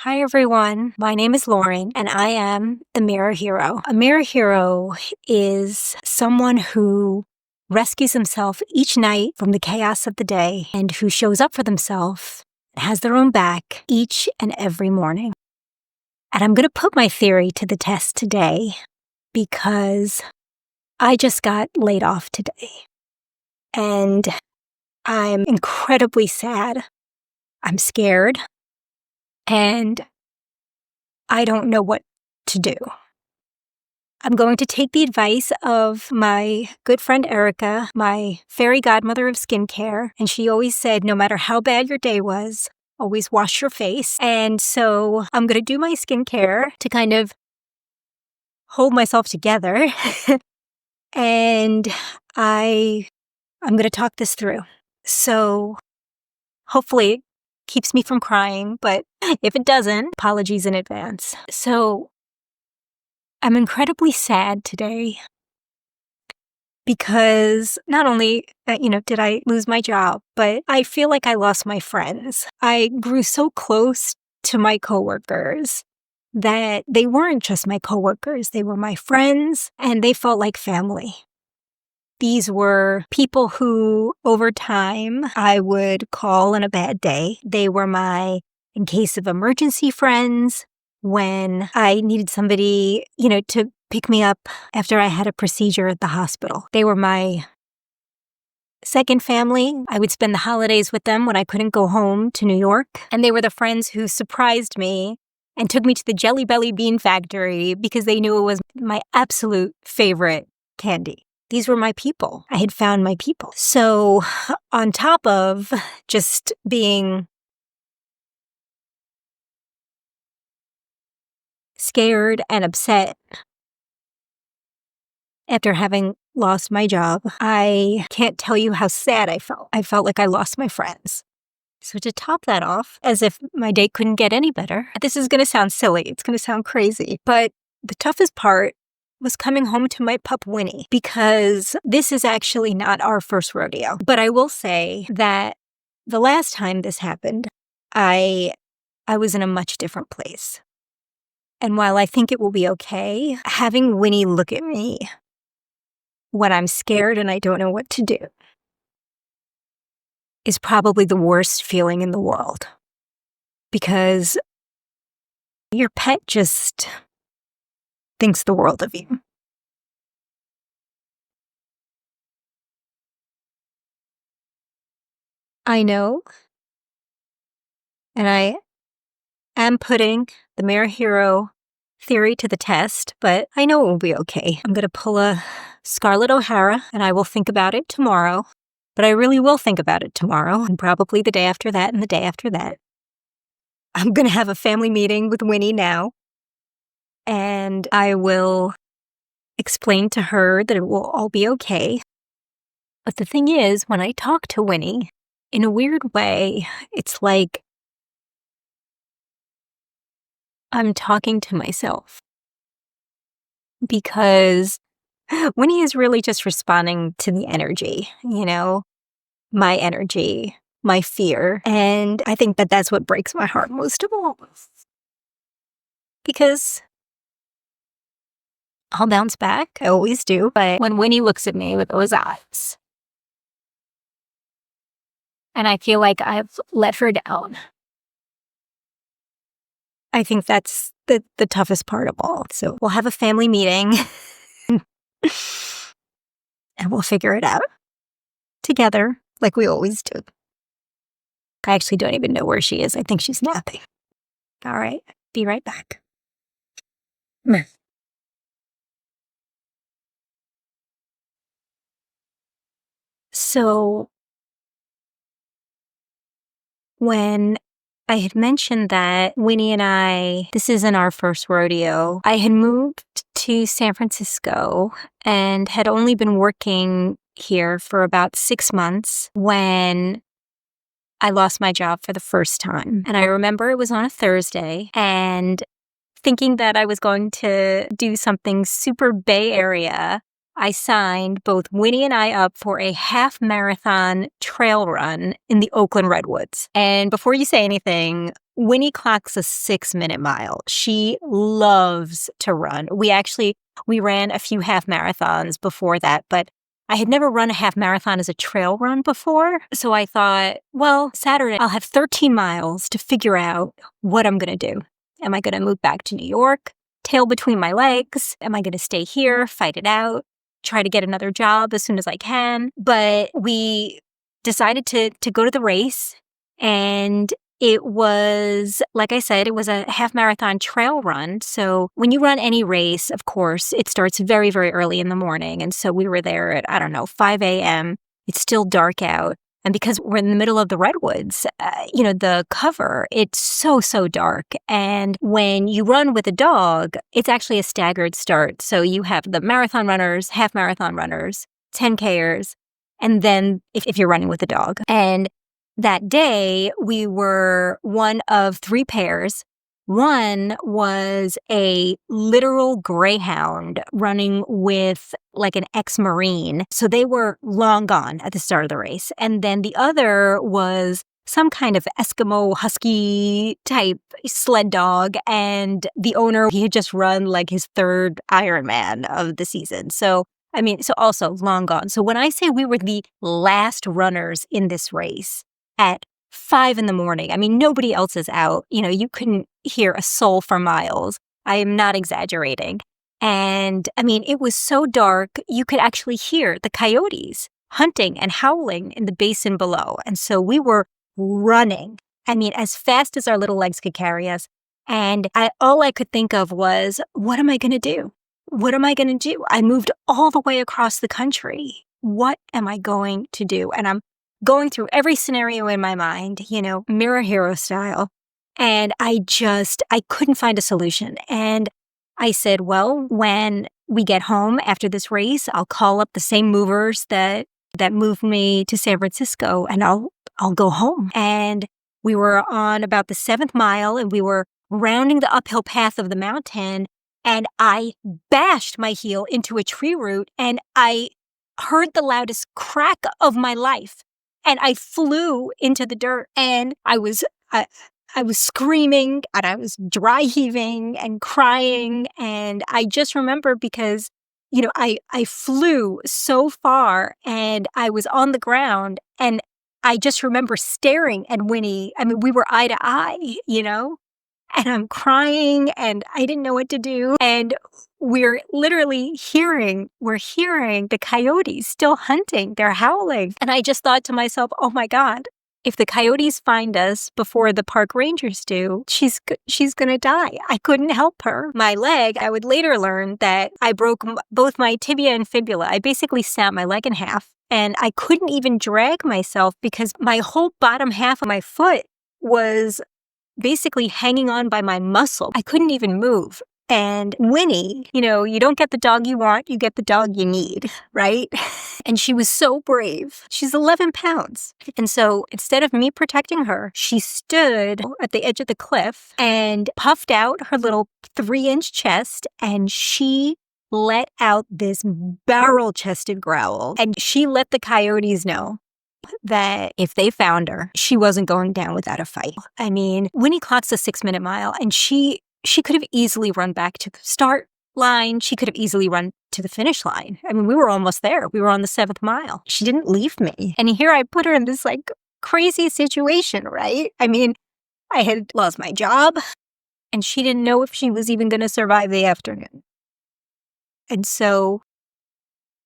Hi, everyone. My name is Lauren, and I am the Mirror Hero. A Mirror Hero is someone who rescues himself each night from the chaos of the day and who shows up for themselves and has their own back each and every morning. And I'm going to put my theory to the test today because I just got laid off today. And I'm incredibly sad. I'm scared. And I don't know what to do. I'm going to take the advice of my good friend Erica, my fairy godmother of skincare, and she always said, no matter how bad your day was, always wash your face. And so I'm going to do my skincare to kind of hold myself together. And I'm going to talk this through. So hopefully it keeps me from crying, but if it doesn't, apologies in advance. So I'm incredibly sad today because not only, did I lose my job, but I feel like I lost my friends. I grew so close to my coworkers that they weren't just my coworkers, they were my friends, and they felt like family. These were people who, over time, I would call on a bad day. They were my, in case of emergency, friends. When I needed somebody, to pick me up after I had a procedure at the hospital. They were my second family. I would spend the holidays with them when I couldn't go home to New York. And they were the friends who surprised me and took me to the Jelly Belly Bean Factory because they knew it was my absolute favorite candy. These were my people. I had found my people. So on top of just being scared and upset after having lost my job, I can't tell you how sad I felt. I felt like I lost my friends. So to top that off, as if my day couldn't get any better, this is going to sound silly. It's going to sound crazy. But the toughest part was coming home to my pup Winnie, because this is actually not our first rodeo. But I will say that the last time this happened, I was in a much different place. And while I think it will be okay, having Winnie look at me when I'm scared and I don't know what to do is probably the worst feeling in the world. Because your pet just thinks the world of you. I know, and I am putting the Mirror Hero theory to the test, but I know it will be okay. I'm going to pull a Scarlett O'Hara, and I will think about it tomorrow. But I really will think about it tomorrow, and probably the day after that, and the day after that. I'm going to have a family meeting with Winnie now, and I will explain to her that it will all be okay. But the thing is, when I talk to Winnie, in a weird way, it's like I'm talking to myself. Because Winnie is really just responding to the energy, my energy, my fear. And I think that that's what breaks my heart most of all. Because I'll bounce back. I always do. But when Winnie looks at me with those eyes, and I feel like I've let her down, I think that's the toughest part of all. So we'll have a family meeting and we'll figure it out together like we always do. I actually don't even know where she is. I think she's napping. All right. Be right back. So when I had mentioned that Winnie and I, this isn't our first rodeo, I had moved to San Francisco and had only been working here for about 6 months when I lost my job for the first time. And I remember it was on a Thursday, and thinking that I was going to do something super Bay Area, I signed both Winnie and I up for a half marathon trail run in the Oakland Redwoods. And before you say anything, Winnie clocks a 6-minute mile. She loves to run. We ran a few half marathons before that, but I had never run a half marathon as a trail run before. So I thought, well, Saturday, I'll have 13 miles to figure out what I'm going to do. Am I going to move back to New York? Tail between my legs? Am I going to stay here, fight it out, try to get another job as soon as I can? But we decided to go to the race, and it was, like I said, it was a half marathon trail run. So when you run any race, of course, it starts very, very early in the morning. And so we were there at, 5 a.m. It's still dark out. And because we're in the middle of the redwoods, the cover, it's so, so dark. And when you run with a dog, it's actually a staggered start. So you have the marathon runners, half marathon runners, 10Kers, and then if you're running with a dog. And that day, we were one of 3 pairs. One was a literal greyhound running with like an ex-Marine. So they were long gone at the start of the race. And then the other was some kind of Eskimo husky type sled dog. And the owner, he had just run like his 3rd Ironman of the season. So also long gone. So when I say we were the last runners in this race, at 5 in the morning. Nobody else is out. You couldn't hear a soul for miles. I am not exaggerating. And it was so dark, you could actually hear the coyotes hunting and howling in the basin below. And so we were running, as fast as our little legs could carry us. And all I could think of was, what am I going to do? What am I going to do? I moved all the way across the country. What am I going to do? And I'm going through every scenario in my mind, mirror hero style. And I couldn't find a solution. And I said, well, when we get home after this race, I'll call up the same movers that moved me to San Francisco, and I'll go home. And we were on about the 7th mile, and we were rounding the uphill path of the mountain, and I bashed my heel into a tree root, and I heard the loudest crack of my life. And I flew into the dirt, and I was screaming, and I was dry heaving and crying. And I just remember because, I flew so far, and I was on the ground, and I just remember staring at Winnie. We were eye to eye, and I'm crying, and I didn't know what to do. And we're literally hearing the coyotes still hunting. They're howling. And I just thought to myself, oh my God, if the coyotes find us before the park rangers do, she's going to die. I couldn't help her. My leg, I would later learn that I broke both my tibia and fibula. I basically snapped my leg in half, and I couldn't even drag myself because my whole bottom half of my foot was basically hanging on by my muscle. I couldn't even move. And Winnie, you don't get the dog you want, you get the dog you need, right? And she was so brave. She's 11 pounds. And so instead of me protecting her, she stood at the edge of the cliff and puffed out her little 3-inch chest, and she let out this barrel-chested growl. And she let the coyotes know that if they found her, she wasn't going down without a fight. Winnie clocks a 6-minute mile, and she could have easily run back to the start line. She could have easily run to the finish line. We were almost there. We were on the 7th mile. She didn't leave me. And here I put her in this crazy situation, right? I had lost my job, and she didn't know if she was even going to survive the afternoon. And so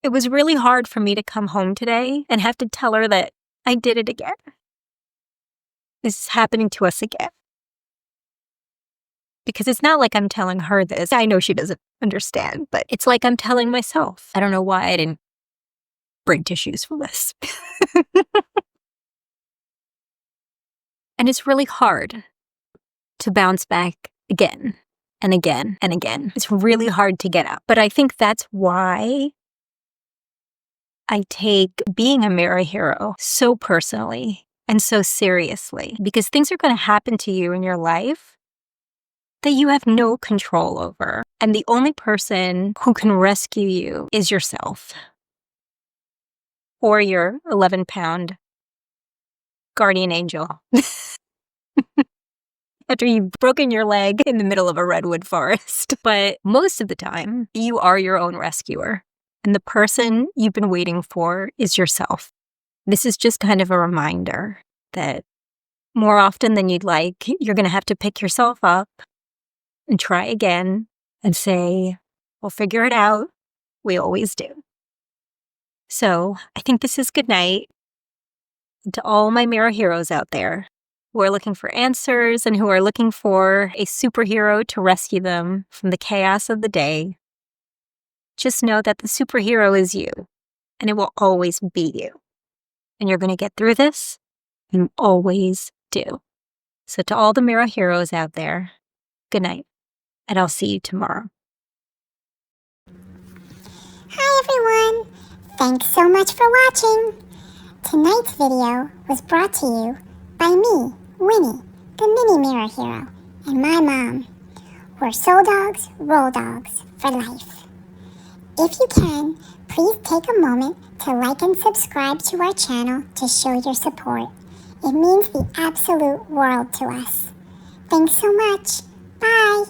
it was really hard for me to come home today and have to tell her that I did it again. This is happening to us again. Because it's not like I'm telling her this. I know she doesn't understand, but it's like I'm telling myself. I don't know why I didn't bring tissues for this. And it's really hard to bounce back again and again and again. It's really hard to get up. But I think that's why I take being a mirror hero so personally and so seriously. Because things are going to happen to you in your life that you have no control over. And the only person who can rescue you is yourself. Or your 11-pound guardian angel. after you've broken your leg in the middle of a redwood forest. But most of the time, you are your own rescuer. And the person you've been waiting for is yourself. This is just kind of a reminder that more often than you'd like, you're going to have to pick yourself up and try again and say, we'll figure it out. We always do. So I think this is good night. And to all my mirror heroes out there who are looking for answers and who are looking for a superhero to rescue them from the chaos of the day, just know that the superhero is you, and it will always be you. And you're going to get through this. You always do. So to all the mirror heroes out there, good night, and I'll see you tomorrow. Hi everyone! Thanks so much for watching! Tonight's video was brought to you by me, Winnie, the mini mirror hero, and my mom. We're Soul Dogs, Roll Dogs for life. If you can, please take a moment to like and subscribe to our channel to show your support. It means the absolute world to us. Thanks so much. Bye!